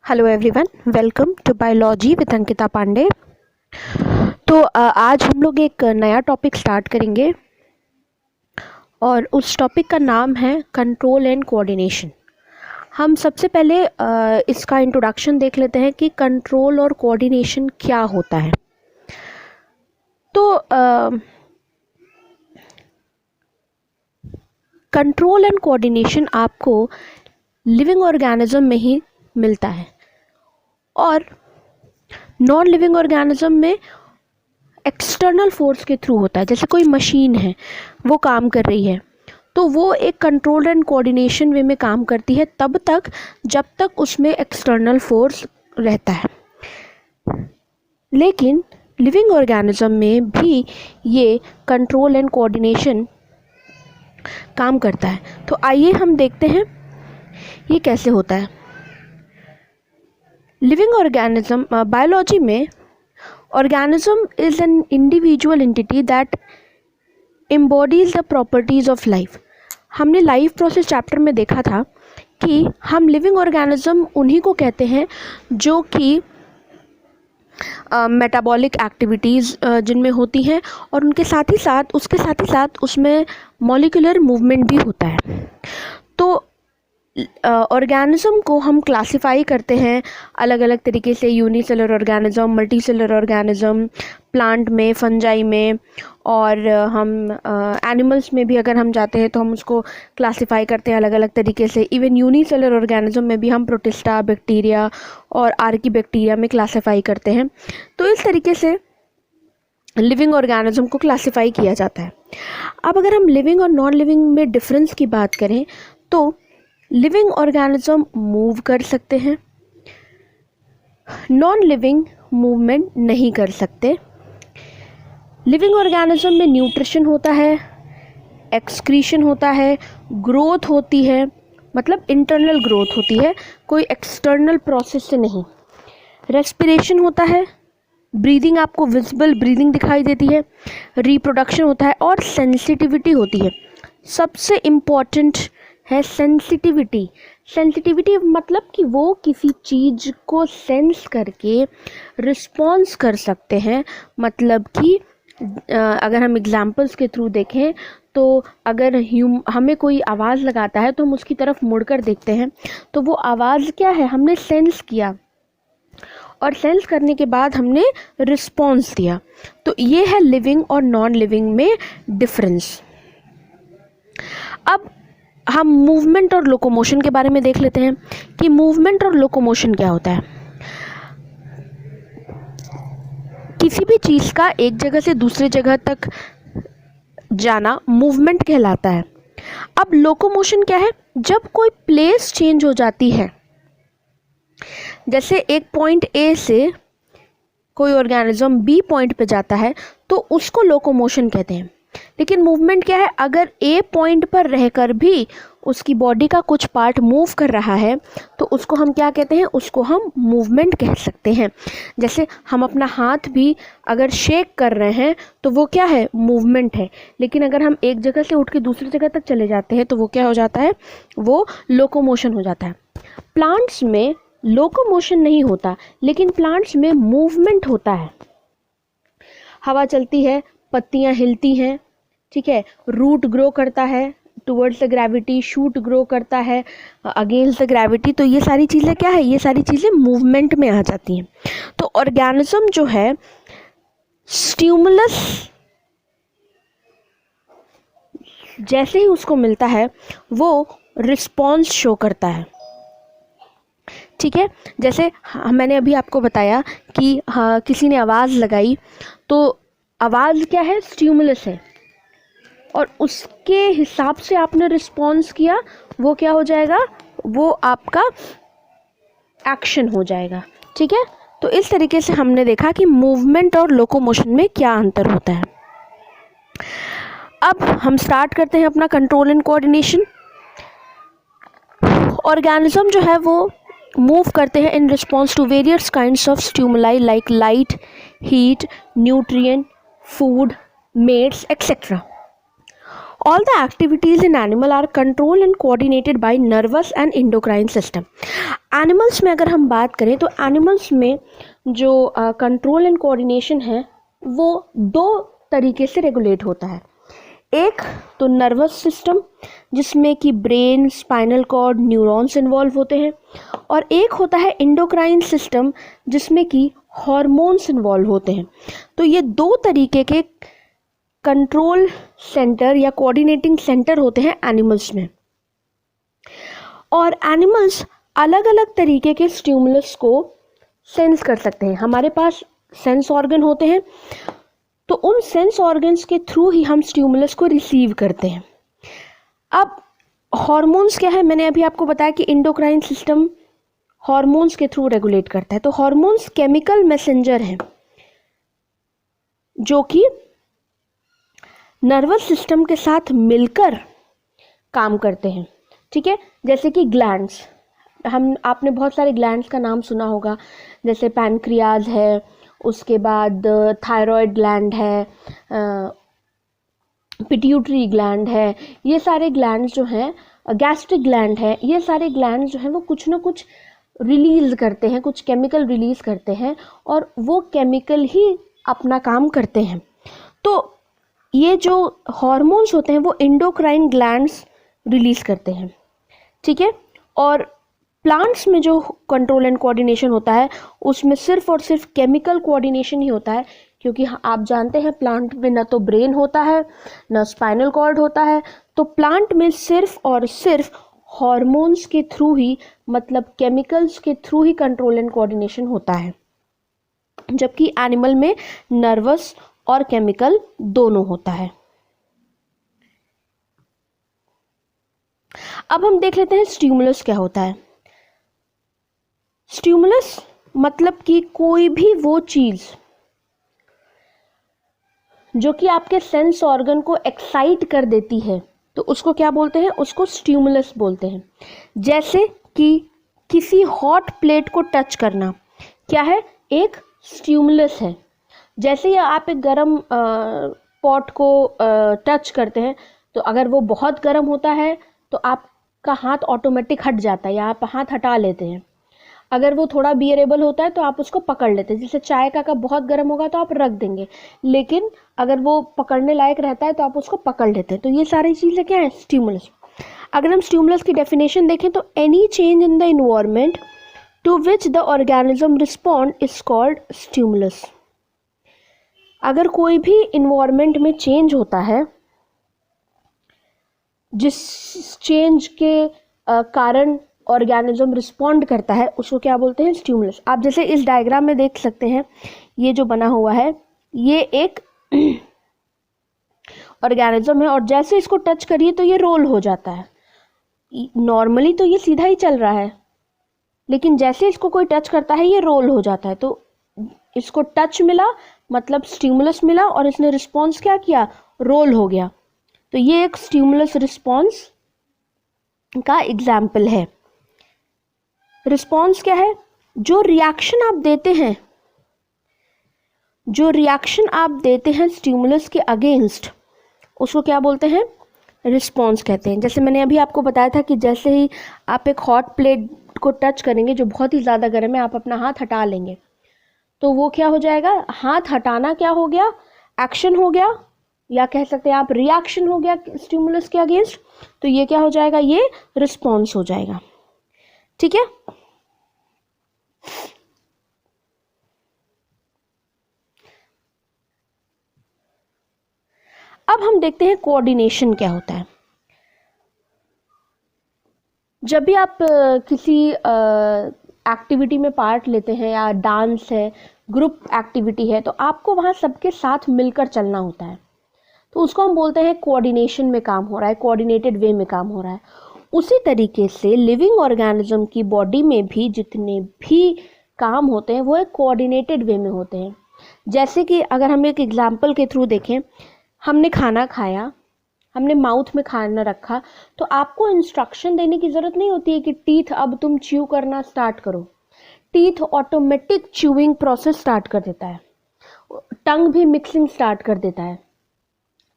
Hello everyone, welcome to biology with Ankita Pandey. तो आज हम लोग एक नया टॉपिक स्टार्ट करेंगे और उस टॉपिक का नाम है कंट्रोल एंड कोऑर्डिनेशन। हम सबसे पहले इसका इंट्रोडक्शन देख लेते हैं कि कंट्रोल और कोऑर्डिनेशन क्या होता है। तो कंट्रोल एंड कोऑर्डिनेशन आपको लिविंग ऑर्गेनिज्म में ही मिलता है और नॉन लिविंग ऑर्गेनिज्म में एक्सटर्नल फोर्स के थ्रू होता है। जैसे कोई मशीन है, वो काम कर रही है तो वो एक कंट्रोल एंड कोऑर्डिनेशन वे में काम करती है तब तक जब तक उसमें एक्सटर्नल फोर्स रहता है। लेकिन लिविंग ऑर्गेनिज्म में भी ये कंट्रोल एंड कोऑर्डिनेशन काम करता है। तो आइए हम देखते हैं ये कैसे होता है। लिविंग ऑर्गेनिज्म बायोलॉजी में organism is an individual entity that embodies the properties of life. हमने लाइफ प्रोसेस चैप्टर में देखा था कि हम लिविंग ऑर्गेनिज्म उन्हीं को कहते हैं जो कि मेटाबॉलिक एक्टिविटीज़ जिनमें होती हैं और उसके साथ ही साथ उसमें मॉलिक्यूलर मूवमेंट भी होता है। तो ऑर्गेनिज्म को हम क्लासिफाई करते हैं अलग अलग तरीके से, unicellular organism, multicellular organism, plant में, फंजाई में, और हम एनिमल्स में भी अगर हम जाते हैं तो हम उसको क्लासिफाई करते हैं अलग अलग तरीके से। इवन यूनिसेलर ऑर्गेनिज्म में भी हम प्रोटिस्टा, बैक्टीरिया और आर्की बैक्टीरिया में क्लासिफाई करते हैं। तो इस तरीके से लिविंग ऑर्गेनिज्म को क्लासिफाई किया जाता है। अब अगर हम लिविंग और नॉन लिविंग में डिफरेंस की बात करें तो लिविंग ऑर्गेनिज्म मूव कर सकते हैं, नॉन लिविंग मूवमेंट नहीं कर सकते। लिविंग ऑर्गेनिज्म में न्यूट्रिशन होता है, एक्सक्रीशन होता है, ग्रोथ होती है, मतलब इंटरनल ग्रोथ होती है, कोई एक्सटर्नल प्रोसेस से नहीं। रेस्पिरेशन होता है, ब्रीदिंग, आपको विजिबल ब्रीदिंग दिखाई देती है, रिप्रोडक्शन होता है और सेंसिटिविटी होती है। सबसे इम्पॉर्टेंट है सेंसिटिविटी मतलब कि वो किसी चीज़ को सेंस करके रिस्पॉन्स कर सकते हैं। मतलब कि अगर हम एग्जांपल्स के थ्रू देखें तो अगर हमें कोई आवाज़ लगाता है तो हम उसकी तरफ मुड़कर देखते हैं, तो वो आवाज़ क्या है, हमने सेंस किया और सेंस करने के बाद हमने रिस्पॉन्स दिया। तो ये है लिविंग और नॉन लिविंग में डिफरेंस। अब हम मूवमेंट और लोकोमोशन के बारे में देख लेते हैं कि मूवमेंट और लोकोमोशन क्या होता है। किसी भी चीज़ का एक जगह से दूसरे जगह तक जाना मूवमेंट कहलाता है। अब लोकोमोशन क्या है, जब कोई प्लेस चेंज हो जाती है, जैसे एक पॉइंट ए से कोई ऑर्गेनिज्म बी पॉइंट पे जाता है तो उसको लोकोमोशन कहते हैं। लेकिन मूवमेंट क्या है, अगर ए पॉइंट पर रहकर भी उसकी बॉडी का कुछ पार्ट मूव कर रहा है तो उसको हम क्या कहते हैं, उसको हम मूवमेंट कह सकते हैं। जैसे हम अपना हाथ भी अगर शेक कर रहे हैं तो वो क्या है, मूवमेंट है। लेकिन अगर हम एक जगह से उठ के दूसरी जगह तक चले जाते हैं तो वो क्या हो जाता है, वो लोकोमोशन हो जाता है। प्लांट्स में लोकोमोशन नहीं होता लेकिन प्लांट्स में मूवमेंट होता है। हवा चलती है, पत्तियां हिलती हैं, ठीक है, रूट ग्रो करता है towards the gravity, shoot grow करता है अगेंस्ट द ग्रेविटी। तो ये सारी चीज़ें क्या है, ये सारी चीज़ें मूवमेंट में आ जाती हैं। तो ऑर्गेनिज्म जो है, स्टिमुलस जैसे ही उसको मिलता है वो रिस्पॉन्स शो करता है। ठीक है, जैसे मैंने अभी आपको बताया कि किसी ने आवाज़ लगाई तो आवाज़ क्या है, स्टिमुलस है, और उसके हिसाब से आपने रिस्पॉन्स किया, वो क्या हो जाएगा, वो आपका एक्शन हो जाएगा। ठीक है, तो इस तरीके से हमने देखा कि मूवमेंट और लोकोमोशन में क्या अंतर होता है। अब हम स्टार्ट करते हैं अपना कंट्रोल एंड कोऑर्डिनेशन। ऑर्गेनिज्म जो है वो मूव करते हैं in response to various kinds of stimuli like light, heat, nutrient, food, mates etcetera. All the activities in animal are controlled and coordinated by nervous and endocrine system. Animals में अगर हम बात करें तो animals में जो कंट्रोल एंड कोऑर्डिनेशन है वो दो तरीके से रेगुलेट होता है. एक तो नर्वस सिस्टम जिसमें कि brain, spinal cord, neurons involve होते हैं, और एक होता है एंडोक्राइन सिस्टम जिसमें कि हार्मोन्स इन्वॉल्व होते हैं. तो ये दो तरीके के कंट्रोल सेंटर या कोऑर्डिनेटिंग सेंटर होते हैं एनिमल्स में. और एनिमल्स अलग अलग तरीके के स्टिमुलस को सेंस कर सकते हैं. हमारे पास सेंस ऑर्गन होते हैं, तो उन सेंस ऑर्गन्स के थ्रू ही हम स्टिमुलस को रिसीव करते हैं. अब हार्मोन्स क्या है, मैंने अभी आपको बताया कि एंडोक्राइन सिस्टम हार्मोन्स के थ्रू रेगुलेट करता है. तो हार्मोन्स केमिकल मैसेंजर हैं जो कि नर्वस सिस्टम के साथ मिलकर काम करते हैं. ठीक है, जैसे कि ग्लैंड्स, आपने बहुत सारे ग्लैंड्स का नाम सुना होगा, जैसे पैनक्रियाज है, उसके बाद थायराइड ग्लैंड है, पिट्यूटरी ग्लैंड है. ये सारे ग्लैंड्स जो हैं, गैस्ट्रिक ग्लैंड है, ये सारे ग्लैंड्स जो हैं वो कुछ ना कुछ रिलीज़ करते हैं, कुछ केमिकल रिलीज़ करते हैं, और वो केमिकल ही अपना काम करते हैं. तो ये जो हार्मोन्स होते हैं वो एंडोक्राइन ग्लैंड्स रिलीज़ करते हैं. ठीक है, और प्लांट्स में जो कंट्रोल एंड कोऑर्डिनेशन होता है उसमें सिर्फ और सिर्फ केमिकल कोऑर्डिनेशन ही होता है, क्योंकि आप जानते हैं प्लांट में न तो ब्रेन होता है न स्पाइनल कॉर्ड होता है. तो प्लांट में सिर्फ और सिर्फ हार्मोन्स के थ्रू ही, मतलब केमिकल्स के through he control and coordination होता है, जबकि एनिमल में नर्वस और केमिकल दोनों होता है. अब हम देख लेते हैं स्टिमुलस क्या होता है. स्टिमुलस मतलब कि कोई भी वो चीज जो कि आपके सेंस ऑर्गन को एक्साइट कर देती है, तो उसको क्या बोलते हैं, उसको स्टिमुलस बोलते हैं. जैसे कि किसी हॉट प्लेट को टच करना क्या है, एक स्टिमुलस है. जैसे ही आप एक गरम पॉट को टच करते हैं, तो अगर वो बहुत गर्म होता है तो आपका हाथ ऑटोमेटिक हट जाता है या आप हाथ हटा लेते हैं. अगर वो थोड़ा बियरेबल होता है तो आप उसको पकड़ लेते हैं. जैसे चाय का कप बहुत गर्म होगा तो आप रख देंगे, लेकिन अगर वो पकड़ने लायक रहता है तो आप उसको पकड़ लेते हैं. तो ये सारी चीज़ें क्या है, स्टिमुलस. अगर हम स्टिमुलस की डेफिनेशन देखें तो any change in the environment to which the organism respond is called stimulus. अगर कोई भी इन्वायरमेंट में चेंज होता है, जिस चेंज के कारण ऑर्गेनिज्म रिस्पॉन्ड करता है, उसको क्या बोलते हैं, स्टिमुलस. आप जैसे इस डायग्राम में देख सकते हैं, ये जो बना हुआ है ये एक ऑर्गेनिज्म है, और जैसे इसको टच करिए तो ये रोल हो जाता है. नॉर्मली तो ये सीधा ही चल रहा है, लेकिन जैसे इसको कोई टच करता है ये रोल हो जाता है. तो इसको टच मिला मतलब स्टिमुलस मिला, और इसने रिस्पॉन्स क्या किया, रोल हो गया. तो ये एक स्टिमुलस रिस्पॉन्स का एग्जाम्पल है. रिस्पॉन्स क्या है, जो रिएक्शन आप देते हैं स्टिमुलस के अगेंस्ट, उसको क्या बोलते हैं, रिस्पॉन्स कहते हैं. जैसे मैंने अभी आपको बताया था कि जैसे ही आप एक हॉट प्लेट को टच करेंगे जो बहुत ही ज़्यादा गर्म है, आप अपना हाथ हटा लेंगे, तो वो क्या हो जाएगा, हाथ हटाना क्या हो गया, एक्शन हो गया, या कह सकते हैं आप रिएक्शन हो गया स्टिमुलस के अगेंस्ट. तो ये क्या हो जाएगा, ये रिस्पॉन्स हो जाएगा. ठीक है, अब हम देखते हैं कोऑर्डिनेशन क्या होता है. जब भी आप किसी एक्टिविटी में पार्ट लेते हैं, या डांस है, ग्रुप एक्टिविटी है, तो आपको वहाँ सबके साथ मिलकर चलना होता है. तो उसको हम बोलते हैं कोऑर्डिनेशन में काम हो रहा है, कोऑर्डिनेटेड वे में काम हो रहा है. उसी तरीके से लिविंग ऑर्गेनिज्म की बॉडी में भी जितने भी काम होते हैं वो एक कोऑर्डिनेटेड वे में होते हैं. जैसे कि अगर हम एक एग्जांपल के थ्रू देखें, हमने खाना खाया, हमने माउथ में खाना रखा, तो आपको इंस्ट्रक्शन देने की ज़रूरत नहीं होती है कि टीथ अब तुम च्यू करना स्टार्ट करो. Teeth automatic chewing process start कर देता है, टंग भी मिक्सिंग स्टार्ट कर देता है.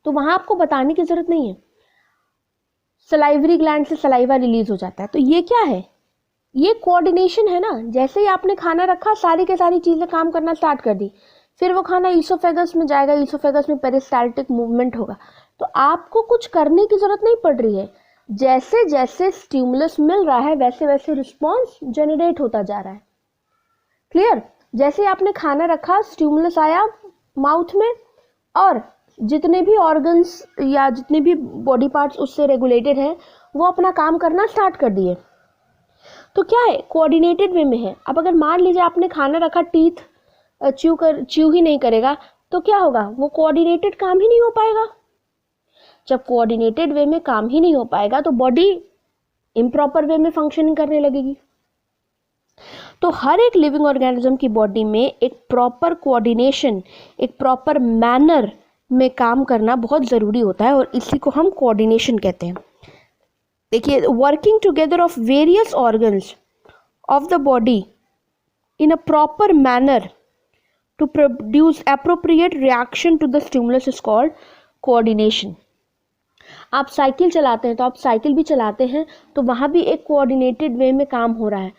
तो वहाँ आपको बताने की ज़रूरत नहीं है. सलाइवरी ग्लैंड से सलाइवा रिलीज हो जाता है। तो ये क्या है, ये कोऑर्डिनेशन है ना। जैसे ही आपने खाना रखा, सारी के सारी चीज़ें काम करना स्टार्ट कर दी, फिर वो खाना ईसोफेगस में जाएगा, ईसोफेगस में पेरिस्टाल्टिक मूवमेंट होगा। तो आपको कुछ करने की ज़रूरत नहीं पड़ रही है, जैसे जैसे स्टिमुलस मिल रहा है वैसे वैसे रिस्पॉन्स जनरेट होता जा रहा है। क्लियर? जैसे आपने खाना रखा, स्टिमुलस आया माउथ में, और जितने भी ऑर्गन्स या जितने भी बॉडी पार्ट्स उससे रेगुलेटेड हैं वो अपना काम करना स्टार्ट कर दिए। तो क्या है, कोऑर्डिनेटेड वे में है। अब अगर मान लीजिए आपने खाना रखा, टीथ च्यू ही नहीं करेगा, तो क्या होगा, वो कोऑर्डिनेटेड काम ही नहीं हो पाएगा। जब कोऑर्डिनेटेड वे में काम ही नहीं हो पाएगा तो बॉडी इम्प्रॉपर वे में फंक्शनिंग करने लगेगी। तो हर एक लिविंग ऑर्गेनिज्म की बॉडी में एक प्रॉपर कोऑर्डिनेशन, एक प्रॉपर मैनर में काम करना बहुत ज़रूरी होता है, और इसी को हम कोऑर्डिनेशन कहते हैं। देखिए, working together of various organs of the body in a proper manner to produce appropriate reaction to the stimulus is called coordination. आप साइकिल चलाते हैं तो आप साइकिल भी चलाते हैं तो वहाँ भी एक कोऑर्डिनेटेड वे में काम हो रहा है।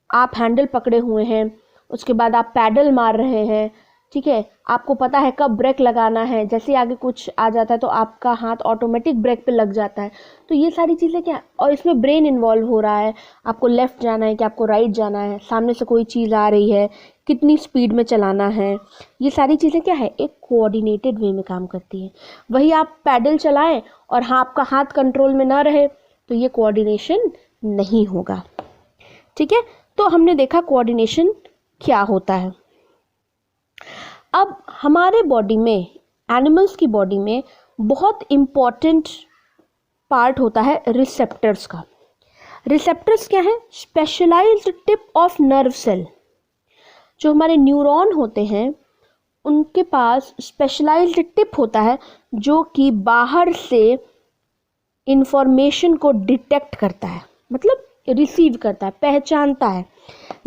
आप हैंडल पकड़े हुए हैं, उसके बाद आप पैडल मार रहे हैं, ठीक है, आपको पता है कब ब्रेक लगाना है। जैसे आगे कुछ आ जाता है तो आपका हाथ ऑटोमेटिक ब्रेक पे लग जाता है। तो ये सारी चीज़ें क्या, और इसमें ब्रेन इन्वॉल्व हो रहा है, आपको लेफ़्ट जाना है कि आपको राइट जाना है, सामने से कोई चीज़ आ रही है, कितनी स्पीड में चलाना है, ये सारी चीज़ें क्या है, एक कोऑर्डिनेटेड वे में काम करती है। वही आप पैडल चलाएं और हाँ आपका हाथ कंट्रोल में ना रहे तो ये कोऑर्डिनेशन नहीं होगा। ठीक है, तो हमने देखा कोऑर्डिनेशन क्या होता है। अब हमारे बॉडी में, एनिमल्स की बॉडी में बहुत इम्पॉर्टेंट पार्ट होता है रिसेप्टर्स का। रिसेप्टर्स क्या है, specialised tip of nerve cell. जो हमारे न्यूरॉन होते हैं उनके पास स्पेशलाइज्ड टिप होता है जो कि बाहर से इंफॉर्मेशन को डिटेक्ट करता है, मतलब रिसीव करता है, पहचानता है।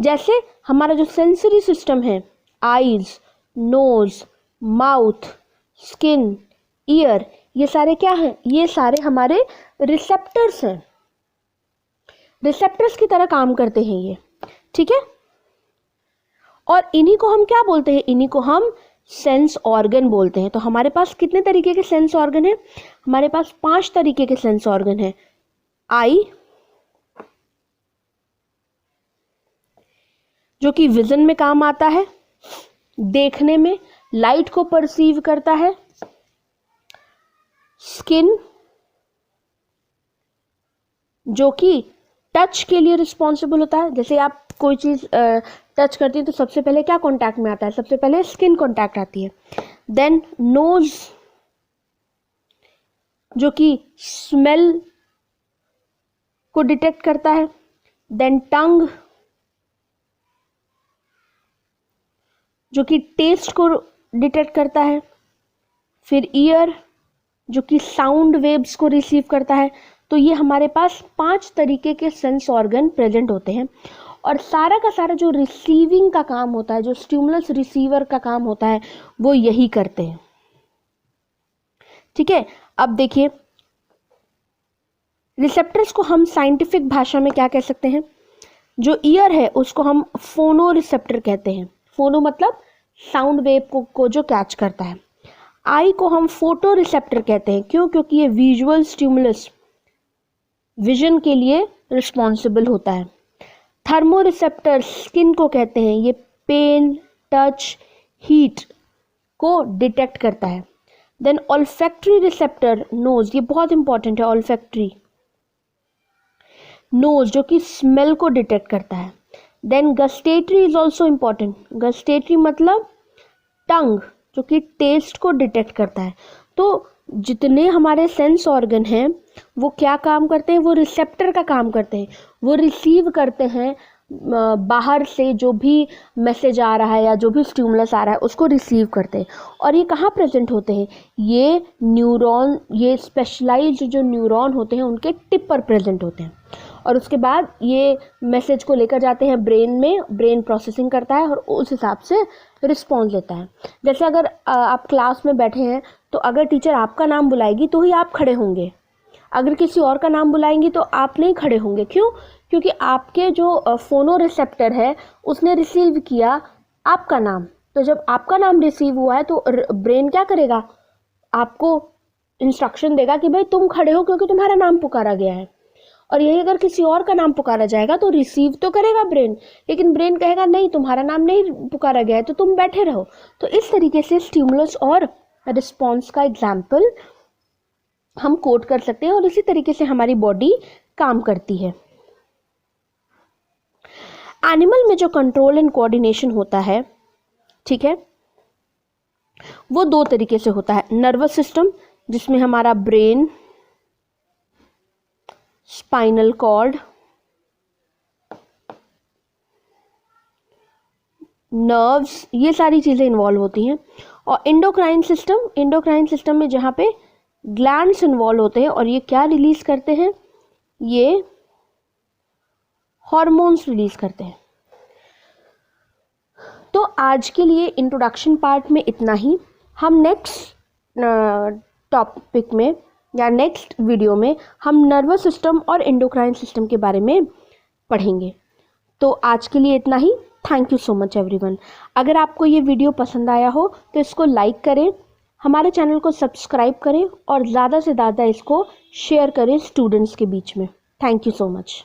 जैसे हमारा जो सेंसरी सिस्टम है, eyes, nose, mouth, skin, ear, ये सारे क्या हैं, ये सारे हमारे रिसेप्टर्स हैं, रिसेप्टर्स की तरह काम करते हैं ये। ठीक है, और इन्हीं को हम क्या बोलते हैं, इन्हीं को हम सेंस ऑर्गन बोलते हैं। तो हमारे पास कितने तरीके के सेंस ऑर्गन हैं, हमारे पास 5 तरीके के सेंस ऑर्गन हैं। आई, जो कि विजन में काम आता है, देखने में, लाइट को परसीव करता है। स्किन, जो कि टच के लिए रिस्पॉन्सिबल होता है। जैसे आप कोई चीज़ टच करती हैं तो सबसे पहले क्या कांटेक्ट में आता है, सबसे पहले स्किन कांटेक्ट आती है। देन नोज, जो कि स्मेल को डिटेक्ट करता है। देन टंग, जो कि टेस्ट को डिटेक्ट करता है। फिर ईयर, जो कि साउंड वेव्स को रिसीव करता है। तो ये हमारे पास 5 तरीके के सेंस ऑर्गन प्रेजेंट होते हैं, और सारा का सारा जो रिसीविंग का काम होता है, जो स्टिमुलस रिसीवर का काम होता है, वो यही करते हैं। ठीक है, अब देखिए, रिसेप्टर्स को हम साइंटिफिक भाषा में क्या कह सकते हैं। जो ईयर है उसको हम फोनो रिसेप्टर कहते हैं। फोनो मतलब साउंड वेव को जो कैच करता है। आई को हम फोटो रिसेप्टर कहते हैं। क्यों? क्योंकि ये विजुअल स्टिमुलस, विजन के लिए रिस्पॉन्सिबल होता है। थर्मो रिसेप्टर स्किन को कहते हैं, ये पेन, टच, हीट को डिटेक्ट करता है। देन ऑल्फैक्टरी रिसेप्टर नोज, ये बहुत इंपॉर्टेंट है, ऑल्फैक्टरी नोज, जो कि स्मेल को डिटेक्ट करता है। Then gustatory is also important. Gustatory मतलब टंग, जो कि टेस्ट को डिटेक्ट करता है। तो जितने हमारे सेंस ऑर्गन हैं वो क्या काम करते हैं, वो रिसेप्टर का काम करते हैं। वो रिसीव करते हैं बाहर से जो भी मैसेज आ रहा है या जो भी स्टिमुलस आ रहा है उसको रिसीव करते हैं। और ये कहाँ प्रेजेंट होते हैं, ये न्यूरॉन, ये स्पेशलाइज्ड जो न्यूरॉन होते हैं उनके टिप पर प्रेजेंट होते हैं। और उसके बाद ये मैसेज को लेकर जाते हैं ब्रेन में, ब्रेन प्रोसेसिंग करता है और उस हिसाब से रिस्पॉन्स देता है। जैसे अगर आप क्लास में बैठे हैं तो अगर टीचर आपका नाम बुलाएगी तो ही आप खड़े होंगे, अगर किसी और का नाम बुलाएंगी तो आप नहीं खड़े होंगे। क्यों? क्योंकि आपके जो फोनो रिसेप्टर है उसने रिसीव किया आपका नाम। तो जब आपका नाम रिसीव हुआ है तो ब्रेन क्या करेगा? आपको इंस्ट्रक्शन देगा कि भाई तुम खड़े हो क्योंकि तुम्हारा नाम पुकारा गया है। और यही अगर किसी और का नाम पुकारा जाएगा तो रिसीव तो करेगा ब्रेन, लेकिन ब्रेन कहेगा नहीं तुम्हारा नाम नहीं पुकारा गया है तो तुम बैठे रहो। तो इस तरीके से स्टिमुलस और रिस्पॉन्स का एग्जाम्पल हम कोट कर सकते हैं और इसी तरीके से हमारी बॉडी काम करती है। एनिमल में जो कंट्रोल एंड कोऑर्डिनेशन होता है, ठीक है, वो दो तरीके से होता है। नर्वस सिस्टम जिसमें हमारा ब्रेन, स्पाइनल कॉर्ड, नर्व्स, ये सारी चीज़ें इन्वॉल्व होती हैं। और एंडोक्राइन सिस्टम में जहाँ पे ग्लैंड्स इन्वॉल्व होते हैं और ये क्या रिलीज करते हैं? ये हॉर्मोन्स रिलीज करते हैं। तो आज के लिए इंट्रोडक्शन पार्ट में इतना ही। हम नेक्स्ट टॉपिक में या नेक्स्ट वीडियो में हम नर्वस सिस्टम और एंडोक्राइन सिस्टम के बारे में पढ़ेंगे। तो आज के लिए इतना ही। Thank you so much everyone. अगर आपको ये वीडियो पसंद आया हो तो इसको लाइक करें, हमारे चैनल को सब्सक्राइब करें और ज़्यादा से ज़्यादा इसको शेयर करें स्टूडेंट्स के बीच में। Thank you so much.